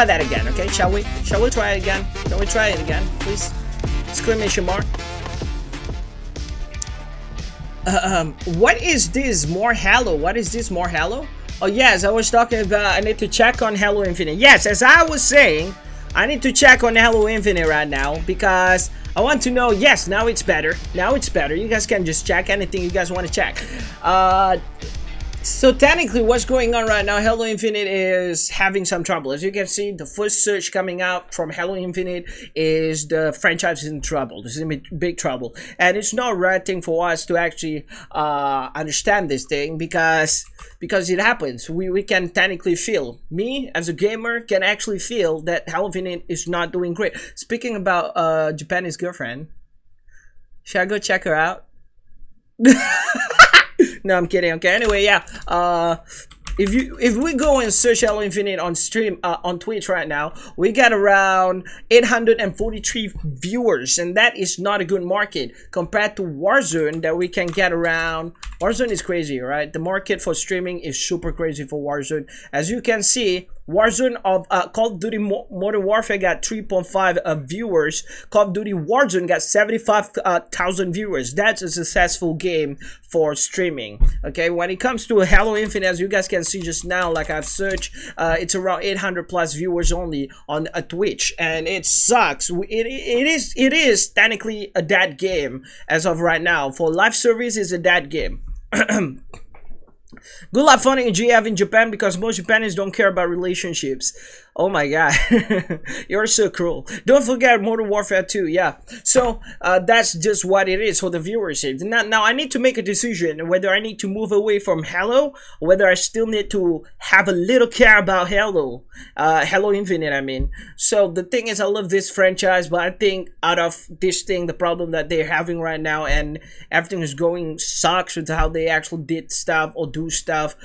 try that again, okay? Shall we? Shall we try it again? Can we try it again, please? Exclamation mark. What is this? More Halo? What is this? More Halo? Oh yes, I was talking about I need to check on Halo Infinite. Yes, as I was saying, I need to check on Halo Infinite right now because I want to know. Yes, now it's better. Now it's better. You guys can just check anything you guys want to check. So technically what's going on right now, Halo Infinite is having some trouble. As you can see, the first search coming out from Halo Infinite is the franchise is in trouble. This is in big trouble. And it's not right thing for us to actually understand this thing because it happens. We can technically feel, me as a gamer can actually feel that Halo Infinite is not doing great. Speaking about Japanese girlfriend, should I go check her out? No, I'm kidding. Okay, anyway, yeah, if we go and search Halo Infinite on stream on Twitch right now, we got around 843 viewers, and that is not a good market compared to Warzone that we can get around. Warzone is crazy, right? The market for streaming is super crazy for Warzone. As you can see, Warzone of Call of Duty Modern Warfare got 3.5 viewers. Call of Duty Warzone got 75,000 viewers. That's a successful game for streaming. Okay, when it comes to Halo Infinite, as you guys can see just now, like I've searched, it's around 800 plus viewers only on Twitch, and it sucks. It is technically a dead game as of right now. For live service, is a dead game. Good luck finding a GF in Japan because most Japanese don't care about relationships. Oh my god. You're so cruel. Don't forget Modern Warfare 2, yeah. So that's just what it is for the viewership. Now I need to make a decision whether I need to move away from Halo or whether I still need to have a little care about Halo. Halo Infinite, I mean. So the thing is, I love this franchise, but I think out of this thing, the problem that they're having right now and everything is going sucks with how they actually did stuff or do stuff.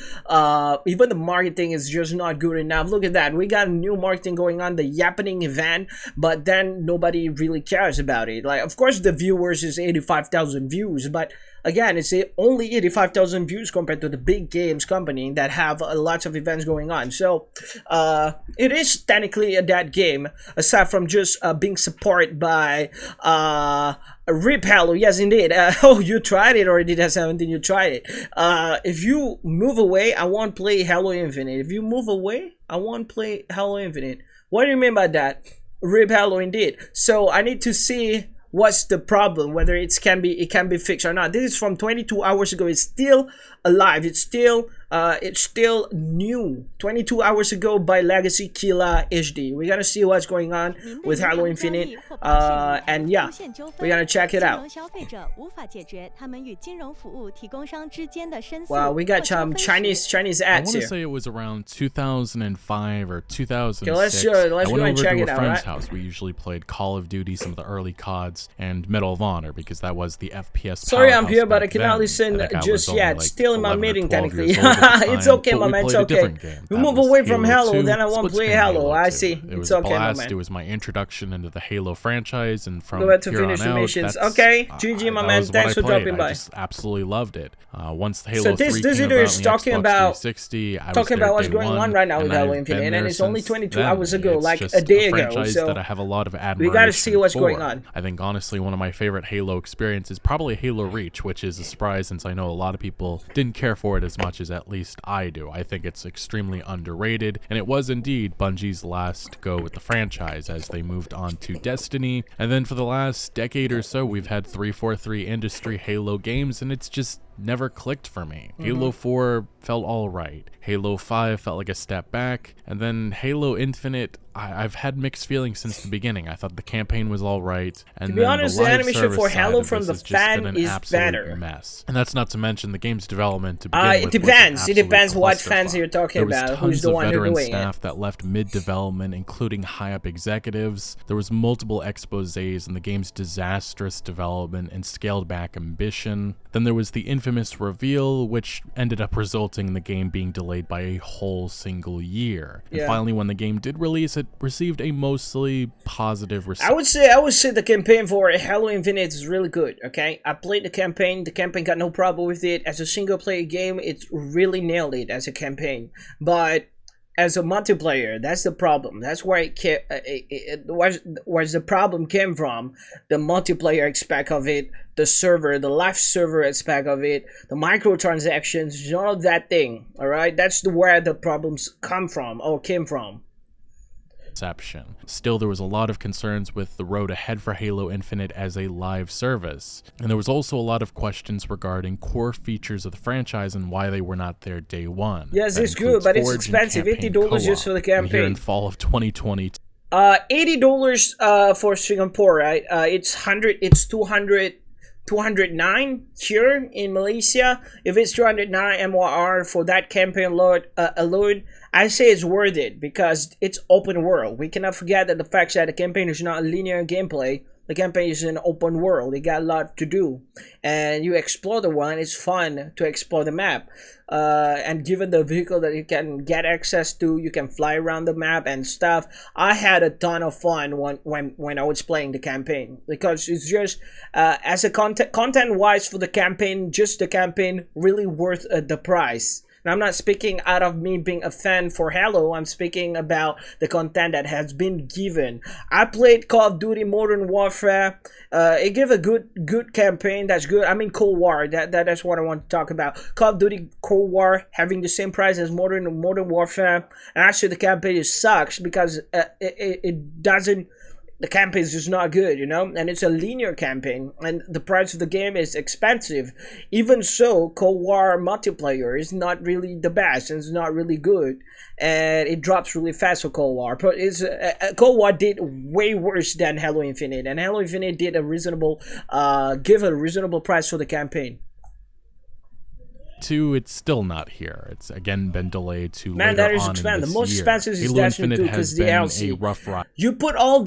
Even the marketing is just not good enough. Look at that. We got new marketing going on, the Yappening event, but then nobody really cares about it. Like, of course the viewers is 85,000 views, but again, it's only 85,000 views compared to the big games company that have lots of events going on. So it is technically a dead game, aside from just being supported by Rip Halo. Yes, indeed. Oh, you tried it already, that's 17, you tried it. If you move away, I won't play Halo Infinite. If you move away, I won't play Halo Infinite. What do you mean by that? Rip Halo indeed. So I need to see what's the problem, whether it can be fixed or not. This is from 22 hours ago. It's still alive. It's still new. 22 hours ago by Legacy Killa HD. We're gonna see what's going on with Halo Infinite, and yeah, we're gonna check it out. Wow, we got some Chinese ads here. I want to say it was around 2005 or 2006. Okay, let's go and check it out. Friend's house. We usually played Call of Duty, some of the early CODs, and Medal of Honor because that was the FPS. Sorry, I'm here, but I cannot listen just yet. Like still in my meeting, technically. It's okay, my man. It's okay. We move away from Halo, then I won't play Halo. I see. It's okay, my man. It was my introduction into the Halo franchise, and from go back to here finish on the out, missions. Okay, GG, my man. Thanks for dropping by. I just absolutely loved it. Once Halo so this 3 came video is about, talking about what's going on right now with Halo Infinite, and it's only 22 hours ago, like a day ago. So that I have a lot of admiration we gotta see what's going on. I think honestly, one of my favorite Halo experiences is probably Halo Reach, which is a surprise since I know a lot of people didn't care for it as much as at least I do. I think it's extremely underrated, and it was indeed Bungie's last go with the franchise as they moved on to Destiny, and then for the last decade or so we've had 343 industry Halo games, and it's just never clicked for me. Halo 4 felt alright. Halo 5 felt like a step back, and then Halo Infinite, I've had mixed feelings since the beginning. I thought the campaign was alright, and to be honest, the animation for Halo from the fan is better. Mess. And that's not to mention the game's development to begin with. It depends what fans you're talking about. Who's the one doing it? Staff that left mid-development, including high-up executives. There was multiple exposés in the game's disastrous development and scaled-back ambition. Then there was the infamous reveal, which ended up resulting in the game being delayed by a whole single year. And finally, when the game did release, it received a mostly positive reception. I would say the campaign for Halo Infinite is really good. Okay, I played the campaign got no problem with it. As a single player game, it really nailed it as a campaign. But as a multiplayer. That's the problem. That's where where the problem came from. The multiplayer aspect of it, the server, the live server aspect of it, the microtransactions, all of that thing. All right, that's where the problems come from or came from. Still, there was a lot of concerns with the road ahead for Halo Infinite as a live service, and there was also a lot of questions regarding core features of the franchise and why they were not there day one. Yes, it's good, but it's expensive. $80 just for the campaign. Here in fall of 2020. $80 for Singapore, right? It's 209 here in Malaysia. If it's 209 MYR for that campaign alone, I say it's worth it because it's open world. We cannot forget that the fact that the campaign is not linear gameplay. The campaign is an open world. You got a lot to do, and you explore the one. It's fun to explore the map, and given the vehicle that you can get access to, you can fly around the map and stuff. I had a ton of fun when I was playing the campaign because it's just as a content wise for the campaign, just the campaign really worth the price. And I'm not speaking out of me being a fan for Halo. I'm speaking about the content that has been given. I played Call of Duty Modern Warfare. It gave a good campaign. That's good. I mean Cold War. That's what I want to talk about. Call of Duty Cold War having the same price as Modern Warfare. And actually the campaign sucks because it doesn't. The campaign is just not good, you know, and it's a linear campaign, and the price of the game is expensive. Even so, Cold War multiplayer is not really the best, and it's not really good, and it drops really fast for Cold War. But Cold War did way worse than Halo Infinite, and Halo Infinite did a reasonable, give a reasonable price for the campaign. 2, it's still not here. It's again been delayed to Man, later that is on expensive. in this The most year. expensive is Halo Destiny Infinite 2 has because been DLC. a rough ride. You put all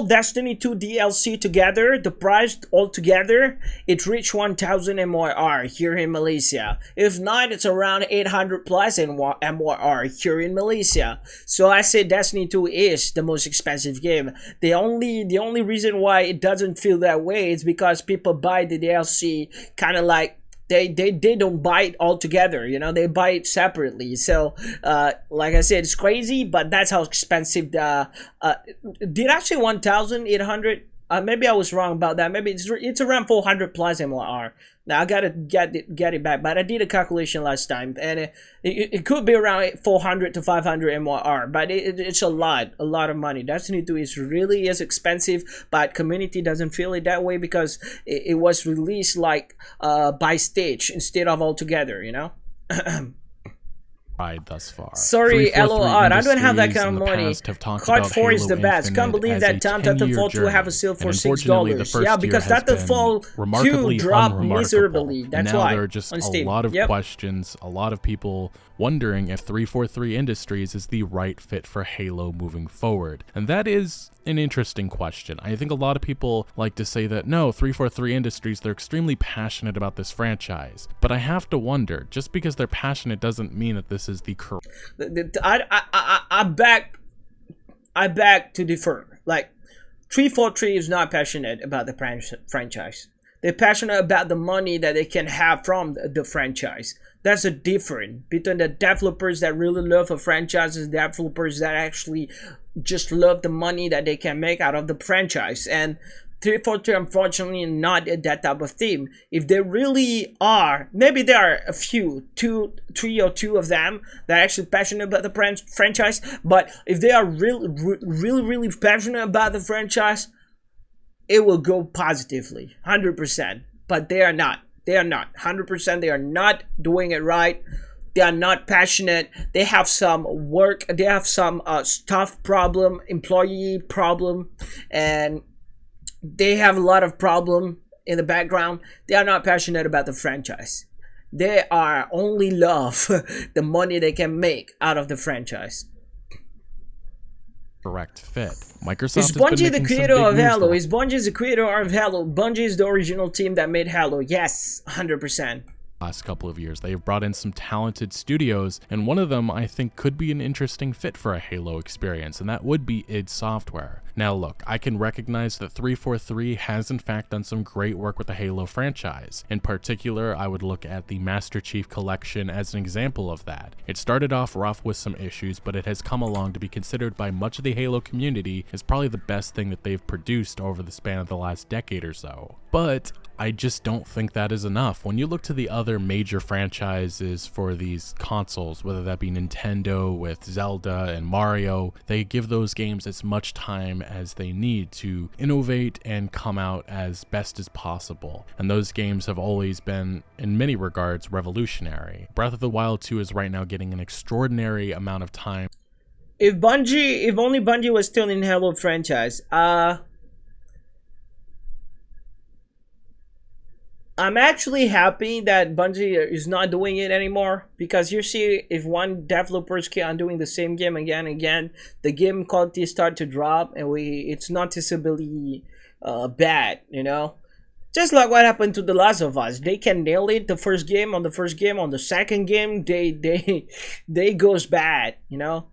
Destiny 2 DLC together, the price altogether, it reached 1,000 MYR here in Malaysia. If not, it's around 800 plus MYR here in Malaysia. So I say Destiny 2 is the most expensive game. The only reason why it doesn't feel that way is because people buy the DLC kind of like they don't buy it all together, you know, they buy it separately. So like I said, it's crazy, but that's how expensive the did I say 1,800? Maybe I was wrong about that. Maybe it's around 400 plus MYR. Now I gotta get it back, but I did a calculation last time, and it could be around 400 to 500 MYR, but it's a lot of money. Destiny 2 is really expensive, but community doesn't feel it that way because it was released like by stage instead of all together, you know. Thus far. Sorry, LOR, I don't have that kind of money. COD 4 is the best. Can't believe that Titanfall 2 have a sale for $6. Yeah, because Titanfall 2 dropped miserably. That's now why. There are just a lot of questions, a lot of people wondering if 343 Industries is the right fit for Halo moving forward. And that is an interesting question. I think a lot of people like to say that no, 343 Industries, they're extremely passionate about this franchise. But I have to wonder, just because they're passionate doesn't mean that this is the correct. I beg to differ. Like, 343 is not passionate about the franchise. They're passionate about the money that they can have from the franchise. That's a difference between the developers that really love a franchise and developers that actually just love the money that they can make out of the franchise. And 343 unfortunately not that type of team. If they really are, maybe there are a few, three or two of them that are actually passionate about the franchise. But if they are really passionate about the franchise, it will go positively, 100%. But they are not. They are not 100%. They are not doing it right. They are not passionate. They have some work. They have some staff problem, employee problem, and they have a lot of problem in the background. They are not passionate about the franchise. They are only love the money they can make out of the franchise. Correct fit. Microsoft is Bungie the creator of Halo? Is Bungie the creator of Halo? Bungie is the original team that made Halo. Yes, 100%. last couple of years. They've brought in some talented studios, and one of them I think could be an interesting fit for a Halo experience, and that would be id Software. Now look, I can recognize that 343 has in fact done some great work with the Halo franchise. In particular, I would look at the Master Chief Collection as an example of that. It started off rough with some issues, but it has come along to be considered by much of the Halo community as probably the best thing that they've produced over the span of the last decade or so. But I just don't think that is enough. When you look to the other major franchises for these consoles, whether that be Nintendo with Zelda and Mario, they give those games as much time as they need to innovate and come out as best as possible. And those games have always been, in many regards, revolutionary. Breath of the Wild 2 is right now getting an extraordinary amount of time. If only Bungie was still in Halo franchise, I'm actually happy that Bungie is not doing it anymore, because you see, if one developers keep on doing the same game again and again, the game quality start to drop, and it's noticeably bad, you know. Just like what happened to The Last of Us. They can nail it the first game, on the second game they goes bad, you know.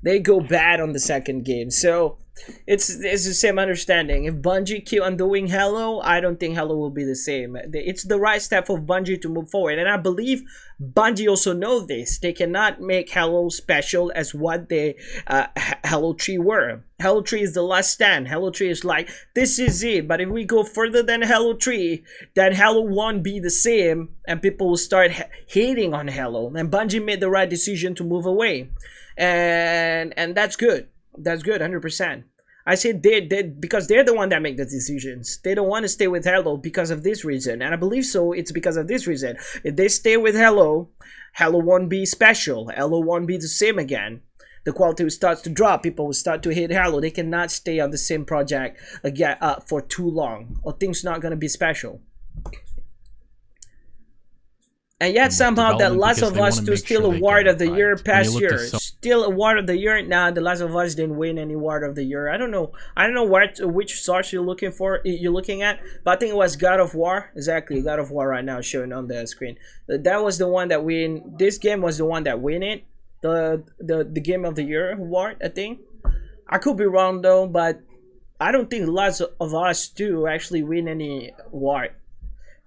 They go bad on the second game. So it's the same understanding. If Bungie keep on doing Halo, I don't think Halo will be the same. It's the right step for Bungie to move forward, and I believe Bungie also know this. They cannot make Halo special as what they Halo 3 were. Halo 3 is the last stand. Halo 3 is like, this is it. But if we go further than Halo 3, then Halo won't be the same, and people will start hating on Halo. And Bungie made the right decision to move away, and that's good. That's good, 100%. I said they because they're the one that make the decisions. They don't want to stay with Halo because of this reason, and I believe so. It's because of this reason. If they stay with Halo, Halo won't be special. Halo won't be the same again. The quality starts to drop. People will start to hate Halo. They cannot stay on the same project again for too long, or things not gonna be special. And yet somehow that Last of Us 2 still award of the year past year. Still award of the year. Nah, the Last of Us didn't win any award of the year. I don't know which source you're looking at, but I think it was God of War. Exactly, God of War right now showing on the screen. That was the one that win. This game was the one that win it. The game of the year award, I think. I could be wrong though, but I don't think Last of Us 2 actually win any award.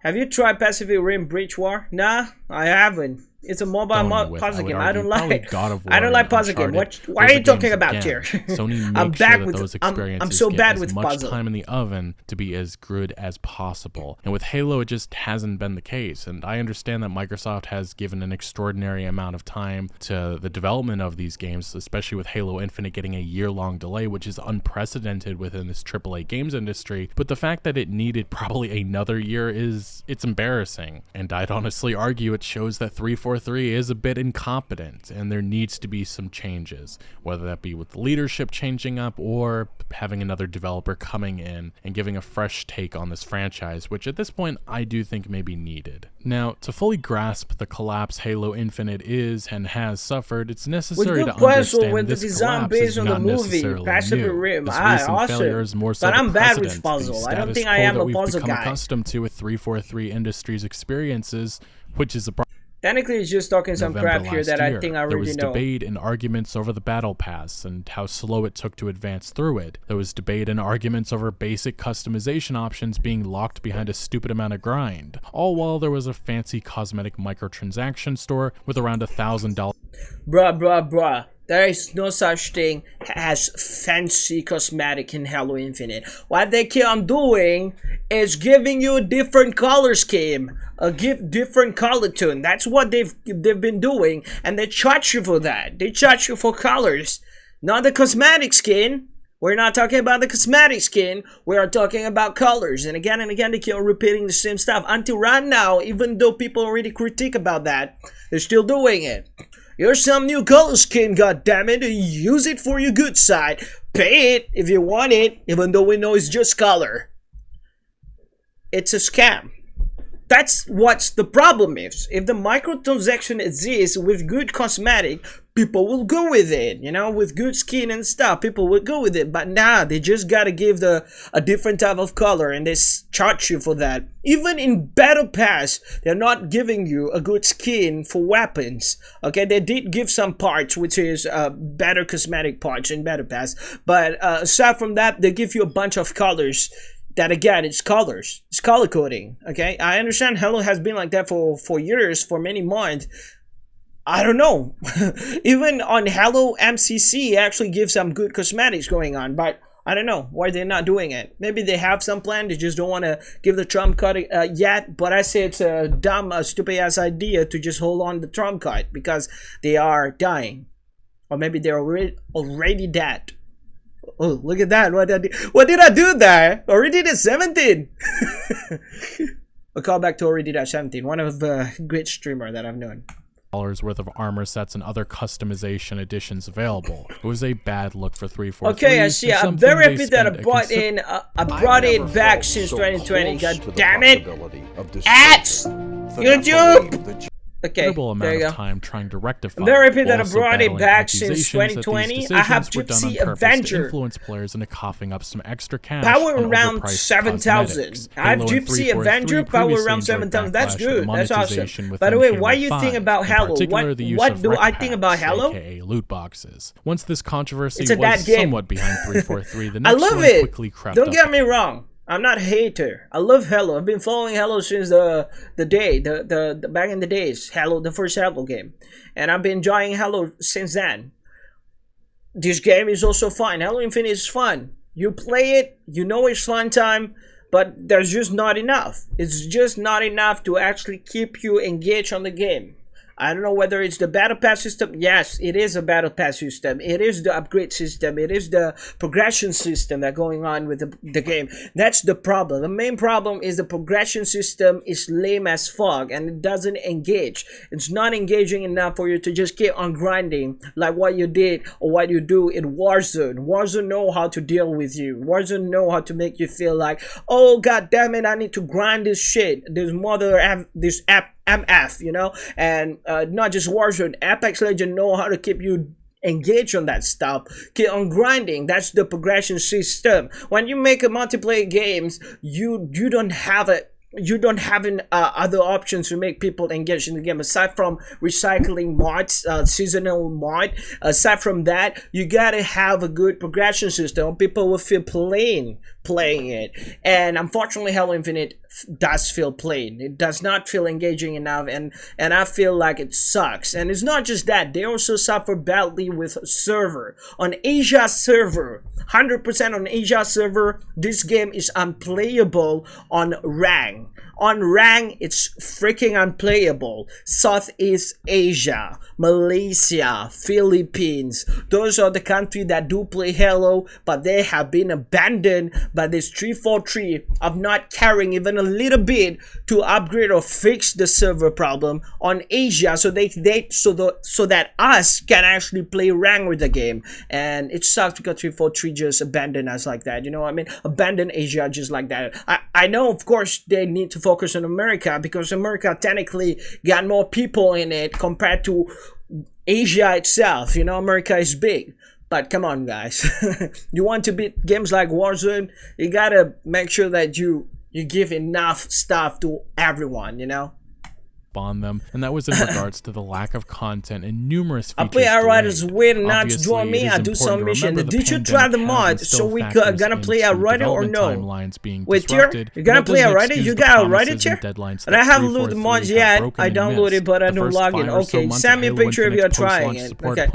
Have you tried Pacific Rim Breach War? Nah, I haven't. It's a mobile puzzle game. I don't like. I don't like puzzle game. What are you talking about here? Sony I'm makes back sure with. that those experiences I'm so get bad as with much puzzle. time in the oven to be as good as possible. And with Halo, it just hasn't been the case. And I understand that Microsoft has given an extraordinary amount of time to the development of these games, especially with Halo Infinite getting a year-long delay, which is unprecedented within this AAA games industry. But the fact that it needed probably another year it's embarrassing. And I'd honestly argue it shows that 343 is a bit incompetent, and there needs to be some changes, whether that be with leadership changing up or having another developer coming in and giving a fresh take on this franchise, which at this point I do think may be needed. Now, to fully grasp the collapse Halo Infinite is and has suffered, it's necessary to understand this collapse is not necessarily new. This recent failure is more so the precedent, the status quo that we've become accustomed to with 343 Industries experiences, which is a problem. Technically, it's just talking some crap here that I think I already know. There was debate and arguments over the battle pass and how slow it took to advance through it. There was debate and arguments over basic customization options being locked behind a stupid amount of grind, all while there was a fancy cosmetic microtransaction store with around $1,000. Bruh. There is no such thing as fancy cosmetic in Halo Infinite. What they keep on doing is giving you a different color scheme, different color tone. That's what they've been doing, and they charge you for that. They charge you for colors, not the cosmetic skin. We're not talking about the cosmetic skin. We are talking about colors. And again, they keep on repeating the same stuff until right now. Even though people already critique about that, they're still doing it. Here's some new color scheme, goddammit. Use it for your good side. Pay it if you want it, even though we know it's just color. It's a scam. That's what the problem is. If the microtransaction exists with good cosmetic, people will go with it, you know, with good skin and stuff. People will go with it, but nah, they just gotta give a different type of color, and they charge you for that. Even in Battle Pass, they're not giving you a good skin for weapons. Okay, they did give some parts, which is better cosmetic parts in Battle Pass, but aside from that, they give you a bunch of colors. That again, it's colors, it's color coding. Okay, I understand Halo has been like that for years, for many months. I don't know. Even on Halo MCC, actually gives some good cosmetics going on, but I don't know why they're not doing it. Maybe they have some plan, they just don't want to give the trump card yet. But I say it's a dumb, stupid ass idea to just hold on the trump card because they are dying, or maybe they're already dead. Oh, look at that! What did I do there? Already did 17. A callback to already did 17. One of the great streamer that I've known. Worth of armor sets and other customization additions available. It was a bad look for 343. Okay, I see. I'm very happy that I brought it back since 2020. God damn it! Ads! YouTube! Okay, there you go. Time trying to rectify. I'm very happy that I brought it back since 2020. I have Gypsy Avenger. Influence players into coughing up some extra cash. Power around 7,000. I have Gypsy Avenger. Power around 7,000. That's good. That's awesome. By the way, why do you think about Halo? What do I think about Halo? AKA loot boxes. Once this controversy was somewhat behind 343, the next I love one it. quickly crept up. Don't get me wrong. I'm not a hater. I love Halo. I've been following Halo since the back in the days. Halo, the first Halo game, and I've been enjoying Halo since then. This game is also fun. Halo Infinite is fun. You play it, you know it's fun time, but there's just not enough. It's just not enough to actually keep you engaged on the game. I don't know whether it's the battle pass system. Yes, it is a battle pass system. It is the upgrade system. It is the progression system that's going on with the game. That's the problem. The main problem is the progression system is lame as fuck and it doesn't engage. It's not engaging enough for you to just keep on grinding like what you did or what you do in Warzone. Warzone know how to deal with you. Warzone know how to make you feel like, oh god damn it, I need to grind this shit. This MF, you know, and not just Warzone. Apex Legends know how to keep you engaged on that stuff. Keep on grinding. That's the progression system. When you make a multiplayer games, you don't have other options to make people engage in the game aside from recycling mods, seasonal mod. Aside from that, you gotta have a good progression system. People will feel playing it, and unfortunately Halo Infinite does feel plain. It does not feel engaging enough, and I feel like it sucks. And it's not just that, they also suffer badly with server. On Asia server, 100% on Asia server, this game is unplayable on rank. On rank, it's freaking unplayable. Southeast Asia, Malaysia, Philippines, those are the countries that do play Halo, but they have been abandoned by this 343 of not caring even a little bit to upgrade or fix the server problem on Asia, so that us can actually play rank with the game. And it sucks because 343 just abandoned us like that, you know what I mean? Abandon Asia just like that. I know, of course, they need to focus on America because America technically got more people in it compared to Asia itself. You know, America is big. But come on, guys. You want to beat games like Warzone, you gotta make sure that you give enough stuff to everyone, you know? On them, and that was in regards to the lack of content and numerous features. I play Outriders win, not to join me. I do some mission. Did you try the mod? So we gonna play Outrider or no? Wait, you're gonna play Outrider? You got Outrider here? And I haven't loaded the mods yet. I downloaded, but I don't log in. Okay, send me a picture if you're trying it. Okay.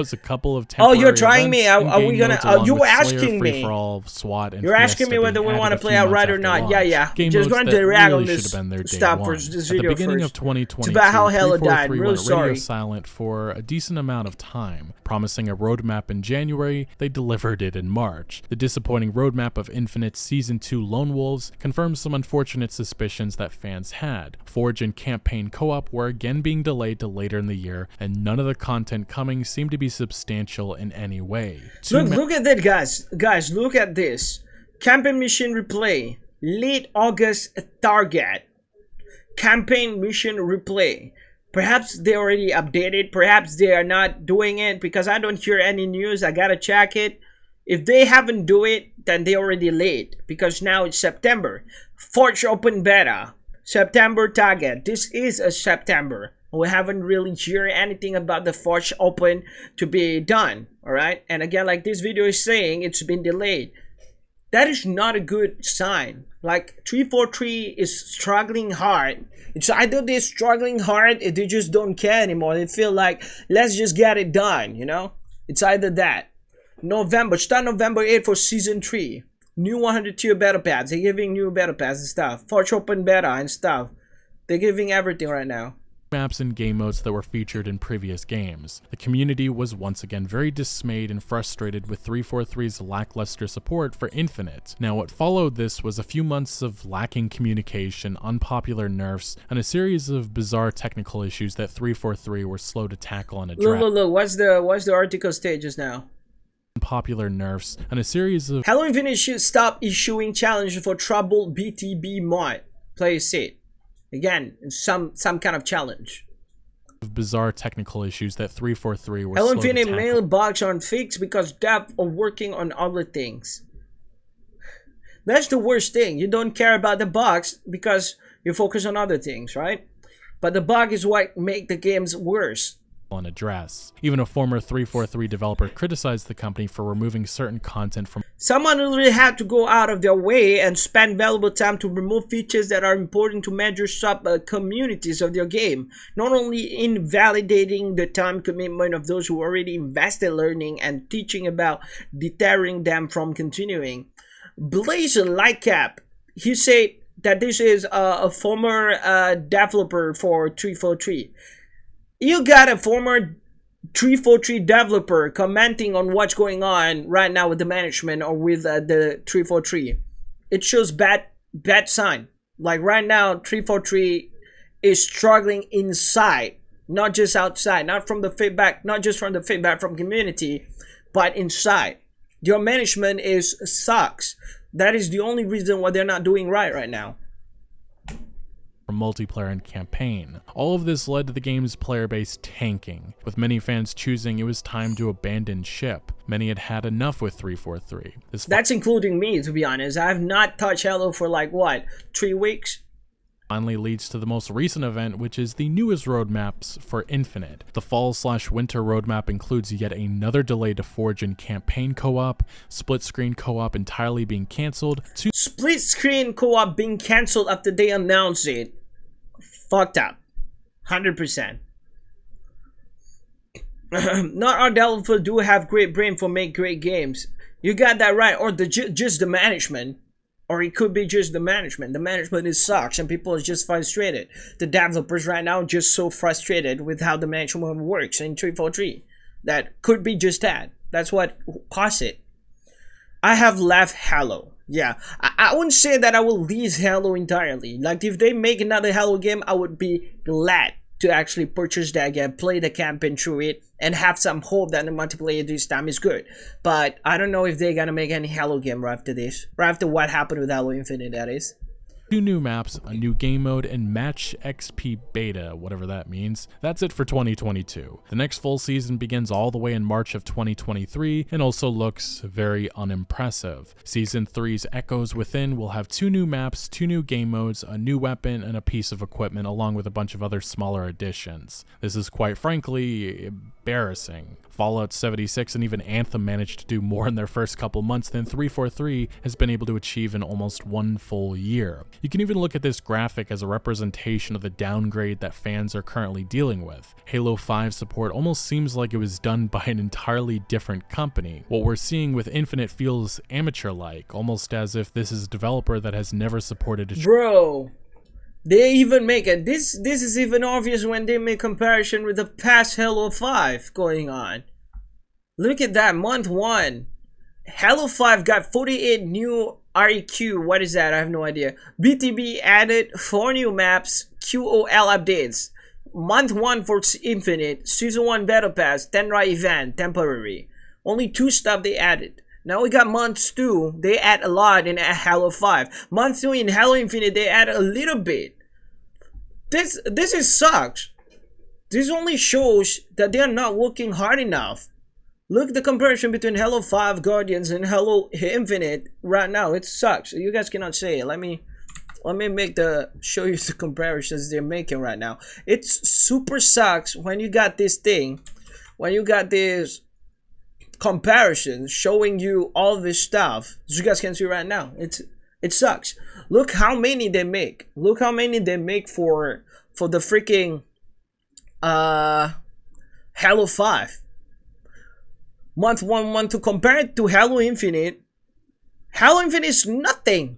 Oh, you're trying me? Are we gonna? You were asking me. You're asking me whether we want to play Outrider or not? Yeah. Just going to react on this stuff for this video first. It's about how Halo died. I'm really sorry. Silent for a decent amount of time, promising a roadmap in January. They delivered it in March. The disappointing roadmap of Infinite's Season 2 Lone Wolves confirms some unfortunate suspicions that fans had. Forge and campaign co-op were again being delayed to later in the year, and none of the content coming seemed to be substantial in any way. Look at that, guys. Guys, look at this. Campaign mission replay. Late August target. Campaign mission replay. Perhaps they already updated. Perhaps they are not doing it because I don't hear any news. I gotta check it. If they haven't do it, then they already late because now it's September. Forge open beta. September target. This is a September. We haven't really heard anything about the Forge open to be done. Alright? And again, like this video is saying, it's been delayed. That is not a good sign. Like 343 is struggling hard. It's either they're struggling hard or they just don't care anymore. They feel like, let's just get it done, you know? It's either that. November, start November 8 for season 3. New 100 tier battle pass. They're giving new battle pass and stuff. Forge open beta and stuff. They're giving everything right now. Maps and game modes that were featured in previous games. The community was once again very dismayed and frustrated with 343's lackluster support for Infinite. Now what followed this was a few months of lacking communication, unpopular nerfs, and a series of bizarre technical issues that 343 were slow to tackle and address. Look, what's the article stages now? Popular nerfs and a series of Halo Infinite should stop issuing challenges for trouble BTB mod. Play safe. Again, some kind of challenge. Bizarre technical issues that 343 were Halo slow to Infinite tackle. mailbox aren't fixed because devs are working on other things. That's the worst thing. You don't care about the bugs because you focus on other things, right? But the bug is what make the games worse. And address. Even a former 343 developer criticized the company for removing certain content from. Someone really had to go out of their way and spend valuable time to remove features that are important to major sub-communities of their game, not only invalidating the time commitment of those who already invested learning and teaching about deterring them from continuing. Blaze Lightcap, he said that this is a former developer for 343. You got a former 343 developer commenting on what's going on right now with the management or with the 343. It shows bad sign. Like right now, 343 is struggling inside, not just outside, not from the feedback, not just from the feedback from community, but inside. Your management sucks. That is the only reason why they're not doing right now. Multiplayer and campaign. All of this led to the game's player base tanking, with many fans choosing it was time to abandon ship. Many had had enough with 343. That's including me, to be honest. I have not touched Halo for like, what, 3 weeks? Finally leads to the most recent event, which is the newest roadmaps for Infinite. The fall/winter roadmap includes yet another delay to Forge and campaign co-op, split-screen co-op entirely being cancelled, split-screen co-op being cancelled after they announced it. Fucked up. 100%. Not all developers do have great brain for make great games. You got that right. Or just the management. Or it could be just the management. The management sucks and people are just frustrated. The developers right now are just so frustrated with how the management works in 343. That could be just that. That's what caused it. I have left Halo. Yeah, I wouldn't say that I will leave Halo entirely. Like if they make another Halo game, I would be glad to actually purchase that game, play the campaign through it, and have some hope that the multiplayer this time is good. But I don't know if they're gonna make any Halo game right after this. Right after what happened with Halo Infinite, that is. 2 new maps, a new game mode, and Match XP Beta, whatever that means. That's it for 2022. The next full season begins all the way in March of 2023 and also looks very unimpressive. Season 3's Echoes Within will have 2 new maps, 2 new game modes, a new weapon, and a piece of equipment along with a bunch of other smaller additions. This is quite frankly embarrassing. Fallout 76 and even Anthem managed to do more in their first couple months than 343 has been able to achieve in almost 1 full year. You can even look at this graphic as a representation of the downgrade that fans are currently dealing with. Halo 5 support almost seems like it was done by an entirely different company. What we're seeing with Infinite feels amateur-like, almost as if this is a developer that has never supported a Bro, they even make it. This is even obvious when they make comparison with the past Halo 5 going on. Look at that, month 1. Halo 5 got 48 new REQ. What is that? I have no idea. BTB added 4 new maps, QOL updates. Month 1 for Infinite, Season 1 Battle Pass, 10-Ride event, temporary. Only 2 stuff they added. Now we got month 2, they add a lot in Halo 5. Month 2 in Halo Infinite, they add a little bit. This is sucks. This only shows that they are not working hard enough. Look at the comparison between Halo 5 Guardians and Halo Infinite right now. It sucks. You guys cannot say it. Let me show you the comparisons they're making right now. It's super sucks when you got this thing, when you got this comparison showing you all this stuff. As you guys can see right now, it sucks. Look how many they make. Look how many they make for the freaking Halo 5. Month 1 to compare it to Halo Infinite. Halo Infinite is nothing.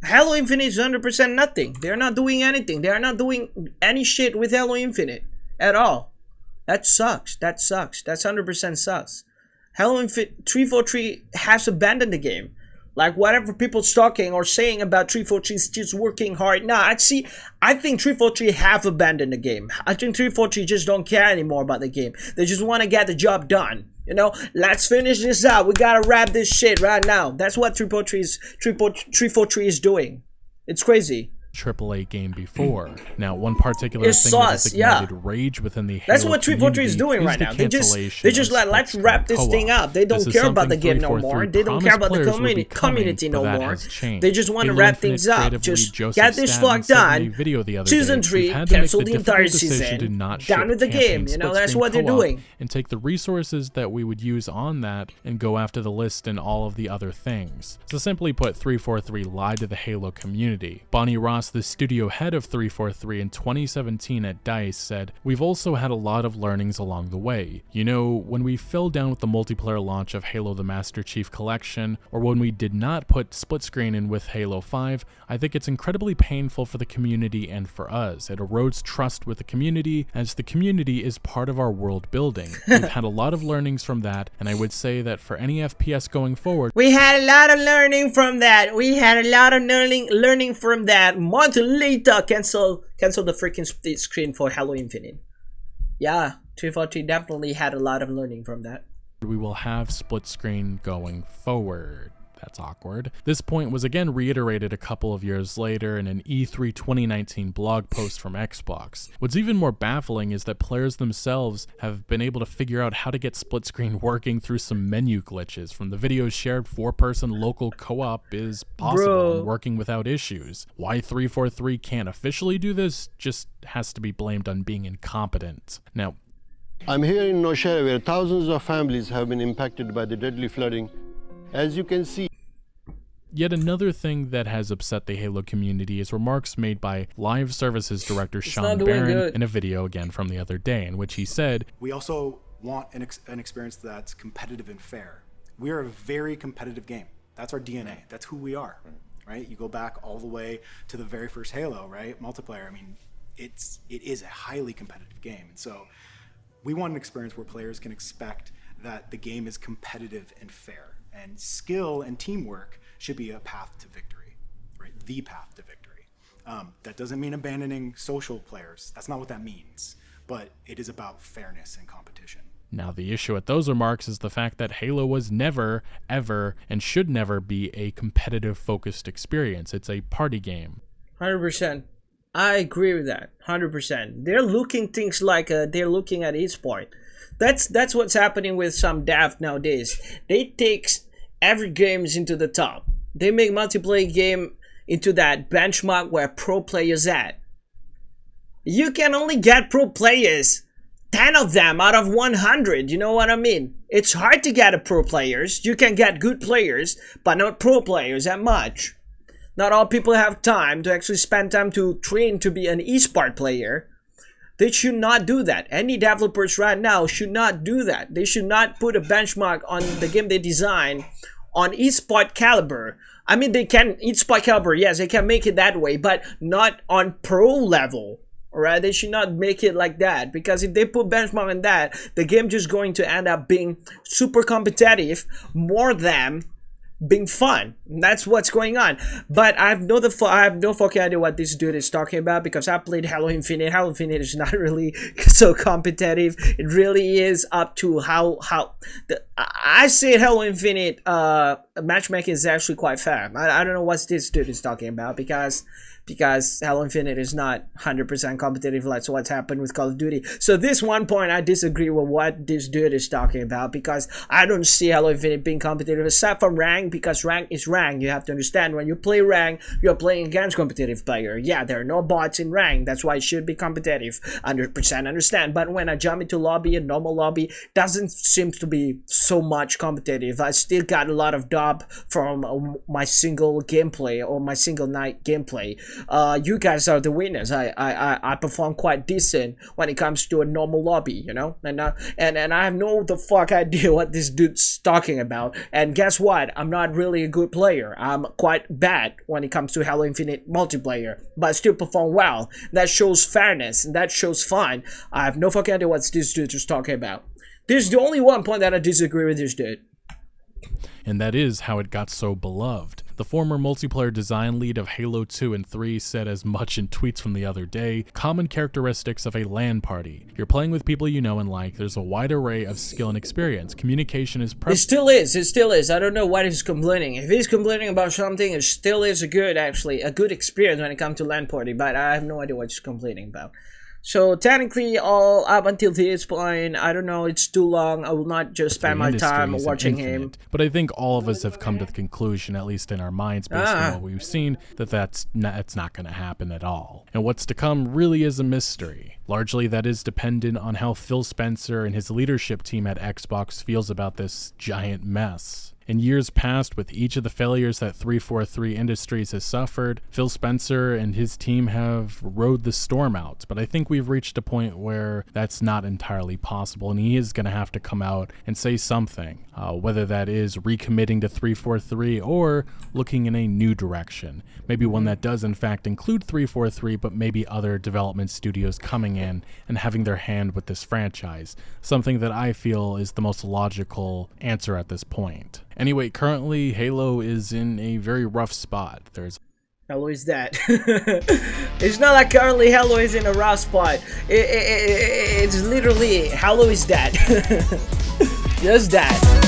Halo Infinite is 100% nothing. They're not doing anything. They are not doing any shit with Halo Infinite at all. That sucks. That sucks. That's 100% sucks. Halo Infinite 343 has abandoned the game. Like whatever people's talking or saying about 343 is just working hard. Nah, I think 343 have abandoned the game. I think 343 just don't care anymore about the game. They just want to get the job done. You know, let's finish this out. We gotta wrap this shit right now. That's what 343 is doing. It's crazy. AAA game before. Now, one particular thing that has ignited rage within the Halo That's what 343 is doing right now. They just like, let's wrap this thing up. They don't care about the game no more. They don't care about the community no more. They just want to wrap things up. Just get this fuck done. Season 3, cancel the entire season. Done with the game. You know, that's what they're doing. And take the resources that we would use on that and go after the list and all of the other things. So simply put, 343 lied to the Halo community. Bonnie Ross, the studio head of 343 in 2017 at DICE, said, "We've also had a lot of learnings along the way. You know, when we fell down with the multiplayer launch of Halo the Master Chief Collection, or when we did not put split screen in with Halo 5, I think it's incredibly painful for the community and for us. It erodes trust with the community, as the community is part of our world building. We've had a lot of learnings from that, and I would say that for any FPS going forward..." We had a lot of learning from that. We had a lot of learning from that. Month later, cancel the freaking split screen for Halo Infinite. Yeah, 343 definitely had a lot of learning from that. We will have split screen going forward. That's awkward. This point was again reiterated a couple of years later in an E3 2019 blog post from Xbox. What's even more baffling is that players themselves have been able to figure out how to get split screen working through some menu glitches. From the videos shared, 4-person local co-op is possible and working without issues. Why 343 can't officially do this just has to be blamed on being incompetent. Now, I'm here in Nowshera, where thousands of families have been impacted by the deadly flooding. As you can see, yet another thing that has upset the Halo community is remarks made by Live Services Director Sean Barron in a video again from the other day, in which he said, "We also want an experience that's competitive and fair. We are a very competitive game. That's our DNA. That's who we are, right? You go back all the way to the very first Halo, right? Multiplayer. I mean, it is a highly competitive game. And so we want an experience where players can expect that the game is competitive and fair. And skill and teamwork should be a path to victory, right? The path to victory. That doesn't mean abandoning social players. That's not what that means. But it is about fairness and competition." Now, the issue with those remarks is the fact that Halo was never, ever, and should never be a competitive-focused experience. It's a party game. 100%. I agree with that. 100%. They're looking things like they're looking at eSport. That's what's happening with some dev nowadays. They take every games into the top. They make multiplayer game into that benchmark where pro players at. You can only get pro players, 10 of them out of 100. You know what I mean? It's hard to get a pro players. You can get good players, but not pro players that much. Not all people have time to actually spend time to train to be an eSport player. They should not do that. Any developers right now should not do that. They should not put a benchmark on the game they design on eSport caliber. I mean, they can, eSport caliber, yes, they can make it that way, but not on pro level. Alright, they should not make it like that, because if they put benchmark on that, the game just going to end up being super competitive more than being fun. That's what's going on. But I have no fucking idea what this dude is talking about, because I played Halo Infinite. Halo Infinite is not really so competitive. It really is up to I say Halo Infinite matchmaking is actually quite fair. I don't know what this dude is talking about, because because Halo Infinite is not 100% competitive like what's happened with Call of Duty. So this one point I disagree with what this dude is talking about, because I don't see Halo Infinite being competitive aside from rank, because rank is rank. You have to understand, when you play rank, you're playing against competitive player. Yeah, there are no bots in rank, that's why it should be competitive. 100% understand. But when I jump into lobby, a normal lobby doesn't seem to be so much competitive. I still got a lot of dub from my single gameplay or my single night gameplay. You guys are the winners. I perform quite decent when it comes to a normal lobby, you know, and I have no the fuck idea what this dude's talking about. And guess what? I'm not really a good player. I'm quite bad when it comes to Halo Infinite multiplayer, but I still perform well. That shows fairness and that shows fun. I have no fucking idea what this dude is talking about. There's the only one point that I disagree with this dude. And that is how it got so beloved. The former multiplayer design lead of Halo 2 and 3 said as much in tweets from the other day. Common characteristics of a LAN party. You're playing with people you know and like. There's a wide array of skill and experience. Communication is It still is. I don't know what he's complaining. If he's complaining about something, it still is a good experience when it comes to LAN party, but I have no idea what he's complaining about. So technically, all up until this point, I don't know, it's too long. I will not just spend my time watching him. But I think all of us have come to the conclusion, at least in our minds, based on what we've seen, that that's not going to happen at all. And what's to come really is a mystery. Largely, that is dependent on how Phil Spencer and his leadership team at Xbox feels about this giant mess. In years past, with each of the failures that 343 Industries has suffered, Phil Spencer and his team have rode the storm out. But I think we've reached a point where that's not entirely possible, and he is going to have to come out and say something, whether that is recommitting to 343 or looking in a new direction. Maybe one that does in fact include 343, but maybe other development studios coming in and having their hand with this franchise. Something that I feel is the most logical answer at this point. Anyway, currently Halo is in a very rough spot. Halo is that. It's not like currently Halo is in a rough spot. It's literally Halo is that. Just that.